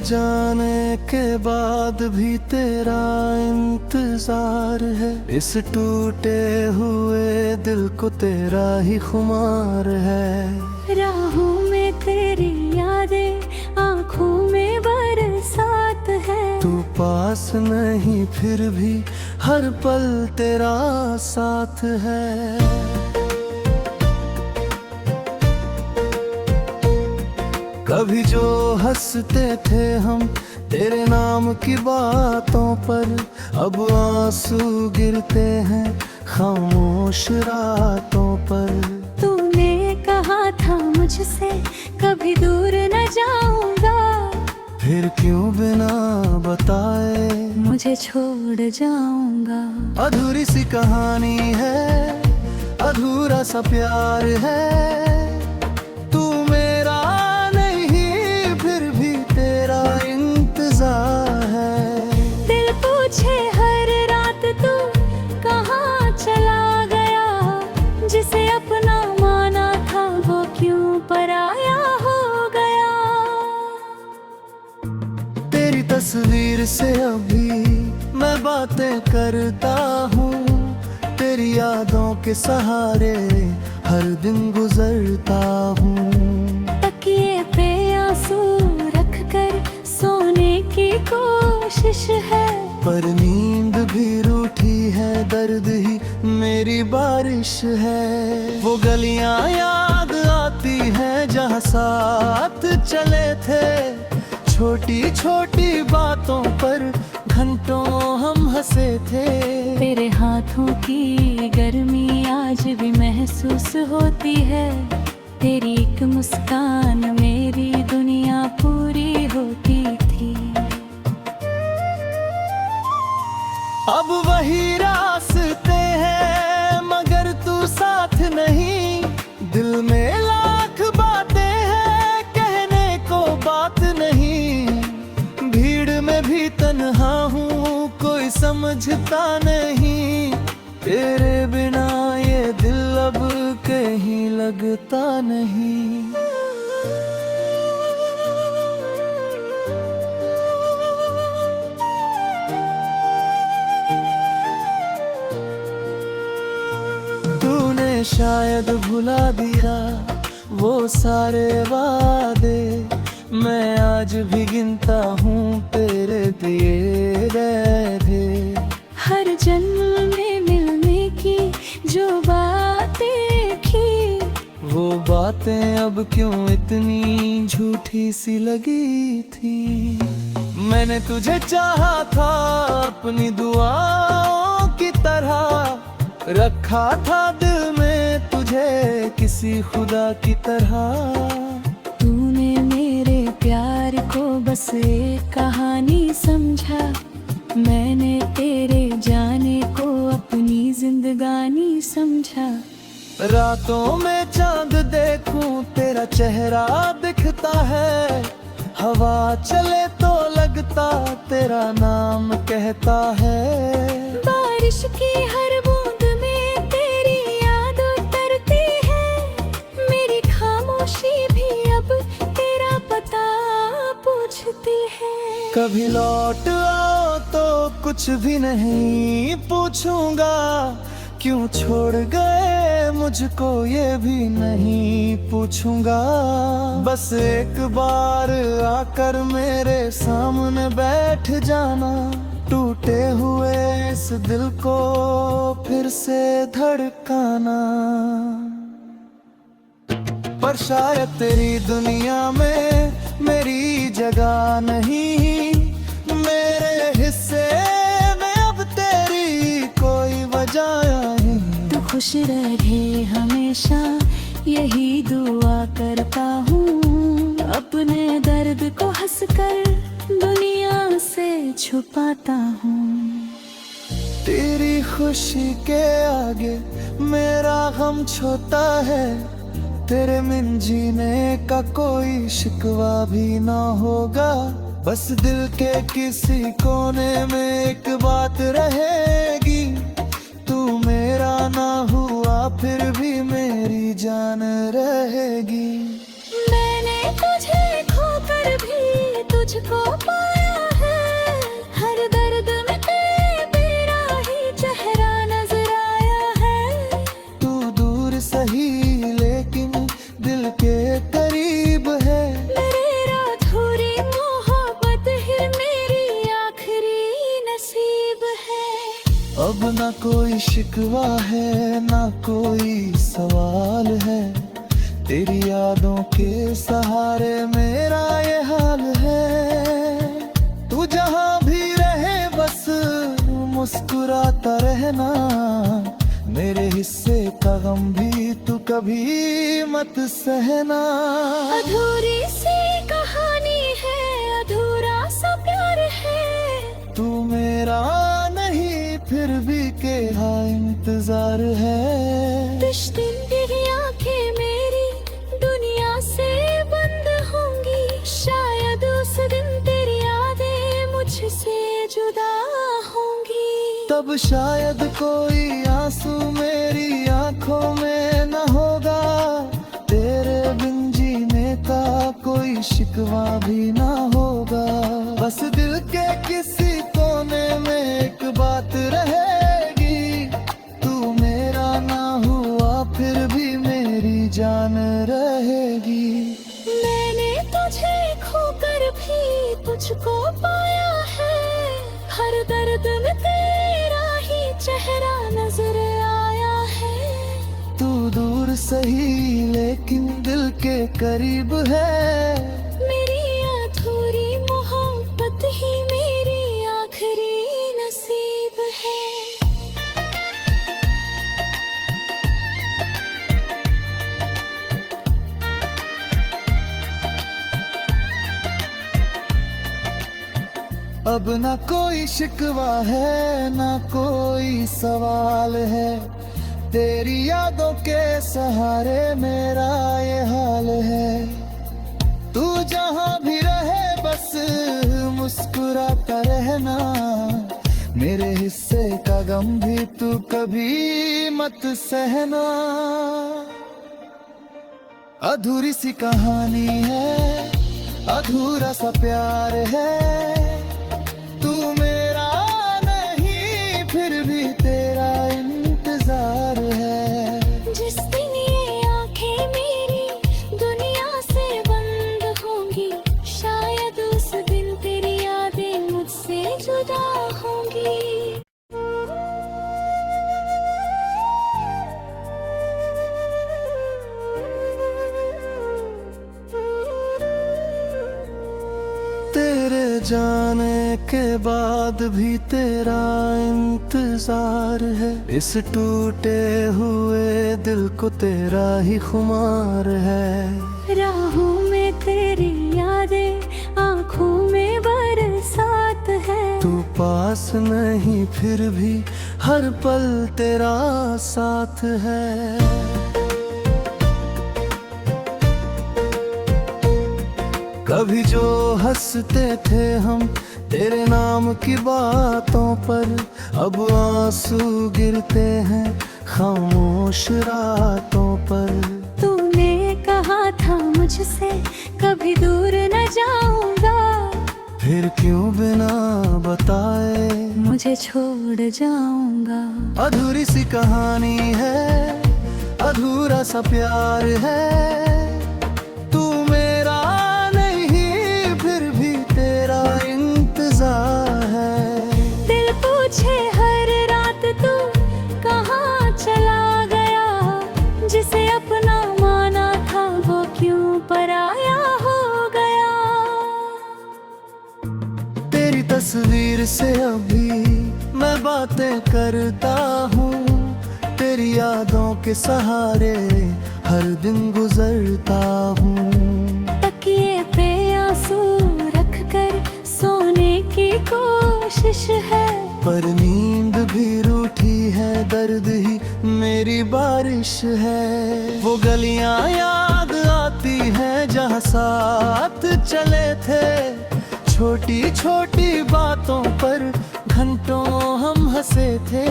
जाने के बाद भी तेरा इंतजार है। इस टूटे हुए दिल को तेरा ही खुमार है। राहों में तेरी यादें, आँखों में बरसात है। तू पास नहीं फिर भी हर पल तेरा साथ है। कभी जो हंसते थे हम तेरे नाम की बातों पर, अब आंसू गिरते हैं खामोश रातों पर। तूने कहा था मुझसे कभी दूर न जाऊंगा, फिर क्यों बिना बताए मुझे छोड़ जाऊंगा। अधूरी सी कहानी है, अधूरा सा प्यार है। तू मेरा नहीं फिर भी तेरा इंतजार है। दिल पूछे हर रात तू कहाँ चला गया, जिसे अपना माना था वो क्यों पराया हो गया। तेरी तस्वीर से अभी मैं बातें करता हूँ, तेरी यादों के सहारे हर दिन गुजरता हूँ। तकिए पे आंसू रख कर सोने की कोशिश है, पर नींद भी रूठी है, दर्द ही मेरी बारिश है। वो गलियां याद आती हैं जहाँ साथ चले थे, छोटी छोटी बातों पर घंटों हम हंसे थे। तेरे हाथों की गर्मी आज भी महसूस होती है, तेरी एक मुस्कान मेरी दुनिया पूरी होती थी। अब वही रास्ते हैं मगर तू साथ नहीं, दिल में लाख बातें हैं कहने को बात नहीं। भीड़ में भी तन्हा हूँ कोई समझता नहीं, तेरे बिना ये दिल अब कहीं लगता नहीं। तूने शायद भुला दिया वो सारे वादे, मैं आज भी गिनता हूँ तेरे दिए थे। हर जन्म में मिलने की जो बातें की, वो बातें अब क्यों इतनी झूठी सी लगी थी। मैंने तुझे चाहा था अपनी दुआओं की तरह, रखा था दिल में तुझे किसी खुदा की तरह। तूने मेरे प्यार को बस एक कहानी समझा, मैंने तेरे जाने को अपनी जिंदगानी समझा। रातों में चांद देखूं तेरा चेहरा दिखता है, हवा चले तो लगता तेरा नाम कहता है। बारिश की हर बूंद में तेरी याद उतरती है, मेरी खामोशी भी अब तेरा पता पूछती है। कभी लौट आओ तो कुछ भी नहीं पूछूंगा, क्यों छोड़ गए मुझको ये भी नहीं पूछूंगा। बस एक बार आकर मेरे सामने बैठ जाना, टूटे हुए इस दिल को फिर से धड़काना। पर शायद तेरी दुनिया में मेरी जगह नहीं, मेरे हिस्से में अब तेरी कोई वजह नहीं। तू खुश रहे हमेशा यही दुआ करता हूँ, अपने दर्द को हंसकर दुनिया से छुपाता हूँ। तेरी खुशी के आगे मेरा गम छोटा है, तेरे मिल जीने का कोई शिकवा भी ना होगा। बस दिल के किसी कोने में एक बात रहेगी, तू मेरा ना हुआ फिर भी मेरी जान रहेगी। मैंने तुझे खोकर भी तुझको अब ना कोई शिकवा है ना कोई सवाल है, तेरी यादों के सहारे मेरा ये हाल है। तू जहां भी रहे बस मुस्कुराता रहना, मेरे हिस्से का गम भी तू कभी मत सहना। अधूरी सी कहानी है, अधूरा सा प्यार है, तू मेरा नहीं फिर भी केहा इंतजार है। कुछ दिन तेरी आंखें मेरी दुनिया से बंद होंगी, शायद उस दिन तेरी यादें मुझसे जुदा होंगी। तब शायद कोई आंसू मेरी आंखों में न होगा, तेरे बिन जीने का कोई शिकवा भी ना होगा। बस दिल के किसी कोने में एक बात रहेगी, तू मेरा ना हुआ फिर भी मेरी जान रहेगी। मैंने तुझे खोकर भी तुझको पाया है, हर दर्द में तेरा ही चेहरा नजर आया है। तू दूर सही लेकिन दिल के करीब है, मेरी अधूरी मोहब्बत ही मेरी आखिरी नसीब है। अब ना कोई शिकवा है ना कोई सवाल है, तेरी यादों के सहारे मेरा ये हाल है। तू जहां भी रहे बस मुस्कुराता रहना, मेरे हिस्से का गम भी तू कभी मत सहना। अधूरी सी कहानी है, अधूरा सा प्यार है, तू मेरा नहीं फिर भी तेरा इंतजार है। जिस दिन ये आंखें मेरी दुनिया से बंद होंगी, शायद उस दिन तेरी यादें मुझसे जुदा होंगी। तेरे जाने के बाद भी तेरा इंतजार है, इस टूटे हुए दिल को तेरा ही खुमार है। राहों में तेरी यादें, आंखों में बरसात है, तू पास नहीं फिर भी हर पल तेरा साथ है। कभी जो हंसते थे हम तेरे नाम की बातों पर, अब आंसू गिरते हैं खामोश रातों पर। तूने कहा था मुझसे कभी दूर न जाऊंगा, फिर क्यों बिना बताए मुझे छोड़ जाऊंगा। अधूरी सी कहानी है, अधूरा सा प्यार है, तू मेरा नहीं फिर भी तेरा इंतजार है। दिल पूछे हर रात तू कहाँ चला गया, जिसे अपना माना था वो क्यों पराया हो गया। तेरी तस्वीर से अभी मैं बातें करता हूँ, तेरी यादों के सहारे हर दिन गुजरता हूँ। तकिए पे आंसू रख कर सोने की कोशिश है, पर नींद भी रूठी है, दर्द ही मेरी बारिश है। वो गलियां याद आती हैं जहाँ साथ चले थे, छोटी छोटी बातों पर घंटों हम हंसे थे।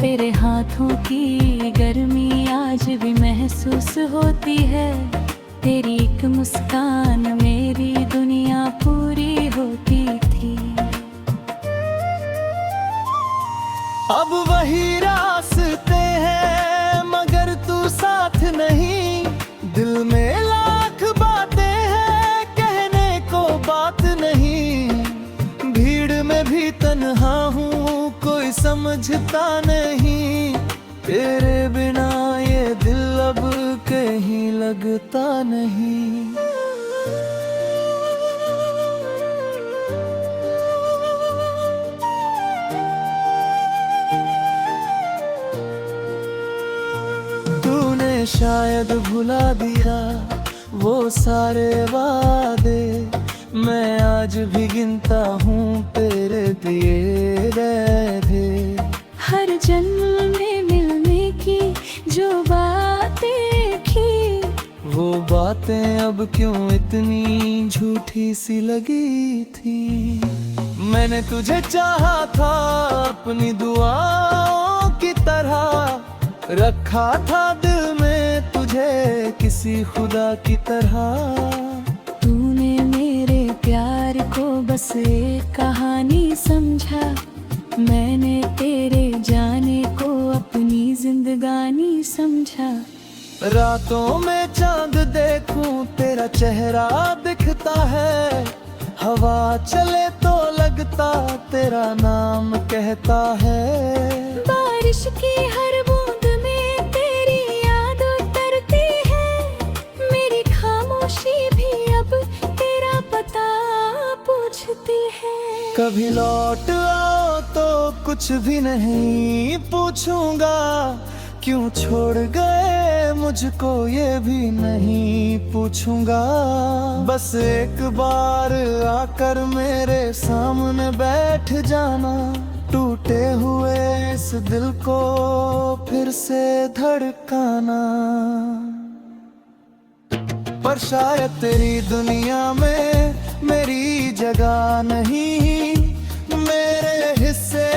तेरे हाथों की गर्मी आज भी महसूस होती है, तेरी एक मुस्कान मेरी दुनिया पूरी होती थी। अब वही रास्ते हैं मगर तू साथ नहीं, दिल में लाख बातें हैं कहने को बात नहीं। भीड़ में भी तन्हा हूँ, कोई समझता नहीं, तेरे बिना ये दिल अब कहीं लगता नहीं। तूने शायद भुला दिया वो सारे वादे, मैं आज भी गिनता हूँ तेरे दिए राधे। हर जन्म में मिलने की जो बातें की, वो बातें अब क्यों इतनी झूठी सी लगी थी। मैंने तुझे चाहा था अपनी दुआओं की तरह, रखा था दिल में तुझे किसी खुदा की तरह। तूने मेरे प्यार को बस एक कहानी समझा, मैंने तेरे जाने को अपनी जिंदगानी समझा। रातों में चांद देखूं तेरा चेहरा दिखता है, हवा चले तो लगता तेरा नाम कहता है। बारिश की हर बूंद में तेरी याद उतरती है, मेरी खामोशी भी अब तेरा पता पूछती है। कभी लौट आओ तो कुछ भी नहीं पूछूंगा, क्यों छोड़ गए मुझको ये भी नहीं पूछूंगा। बस एक बार आकर मेरे सामने बैठ जाना, टूटे हुए इस दिल को फिर से धड़काना। पर शायद तेरी दुनिया में मेरी जगह नहीं, मेरे हिस्से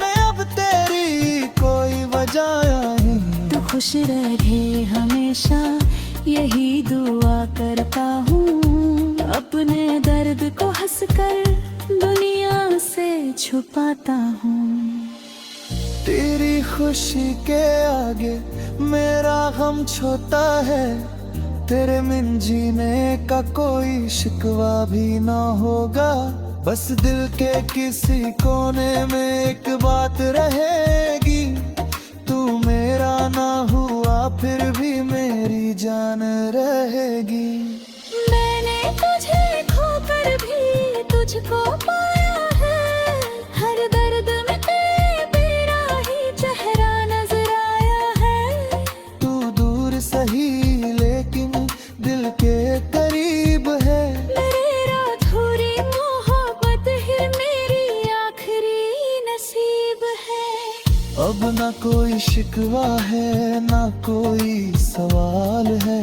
में अब तेरी कोई वजह नहीं। तू खुश रहे हमेशा यही दुआ करता हूँ, अपने दर्द को हंसकर दुनिया से छुपाता हूँ। तेरी खुशी के आगे मेरा गम छोटा है, तेरे बिन जीने का कोई शिकवा भी ना होगा। बस दिल के किसी कोने में एक बात रहेगी, तू मेरा ना हुआ फिर भी मेरी जान रहेगी। मैंने तुझे खोकर भी तुझको पाया है, हर दर्द में तेरा ही चेहरा नजर आया है। तू दूर सही लेकिन दिल के करीब है, मेरी अधूरी मोहब्बत ही मेरी आखिरी नसीब है। अब ना कोई शिकवा है ना कोई सवाल है,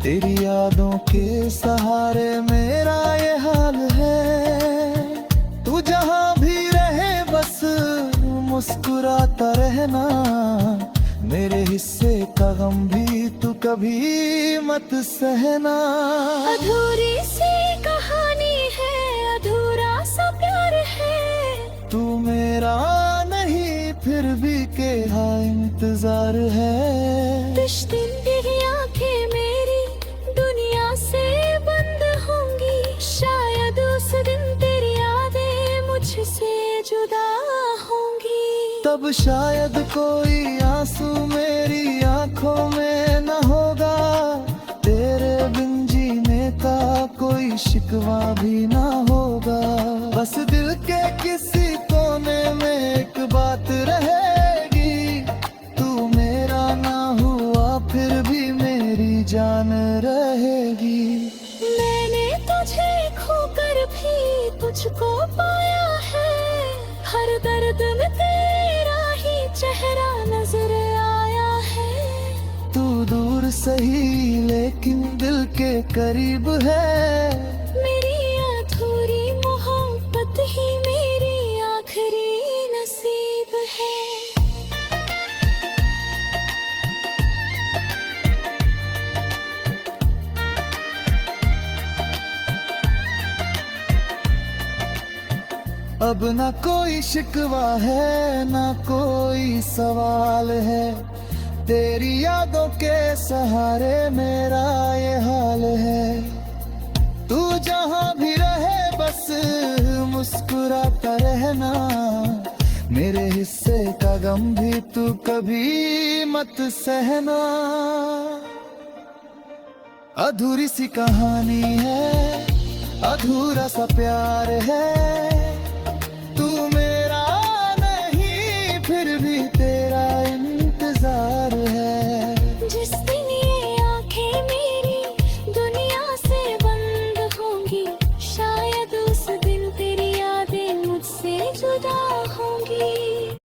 तेरी यादों के सहारे मेरा ये हाल है। तू जहाँ भी रहे बस मुस्कुराता रहना, मेरे हिस्से का गम भी तू कभी मत सहना। अधूरी सी कहानी है, अधूरा सा प्यार है, तू मेरा नहीं फिर भी के हाँ इंतजार है। कुछ दिन तेरी आंखें मेरी दुनिया से बंद होंगी, शायद उस दिन तेरी यादें मुझसे जुदा होंगी। तब शायद कोई आंसू मेरी आंखों में न होगा, तेरे बिन जीने का कोई शिकवा भी ना होगा। बस दिल के किसी कोने में एक बात रहेगी, तू मेरा ना हुआ फिर भी मेरी जान रहेगी। मैंने तुझे खोकर भी तुझको पाया है, हर दर्द में तेरा ही चेहरा नजर आया है। तू दूर सही लेकिन दिल के करीब है, मेरी अधूरी मोहब्बत ही मेरी आखिरी नसीब है। अब ना कोई शिकवा है ना कोई सवाल है, तेरी यादों के सहारे मेरा ये हाल है। तू जहाँ भी रहे बस मुस्कुराता रहना, मेरे गम भी तू कभी मत सहना। अधूरी सी कहानी है, अधूरा सा प्यार है,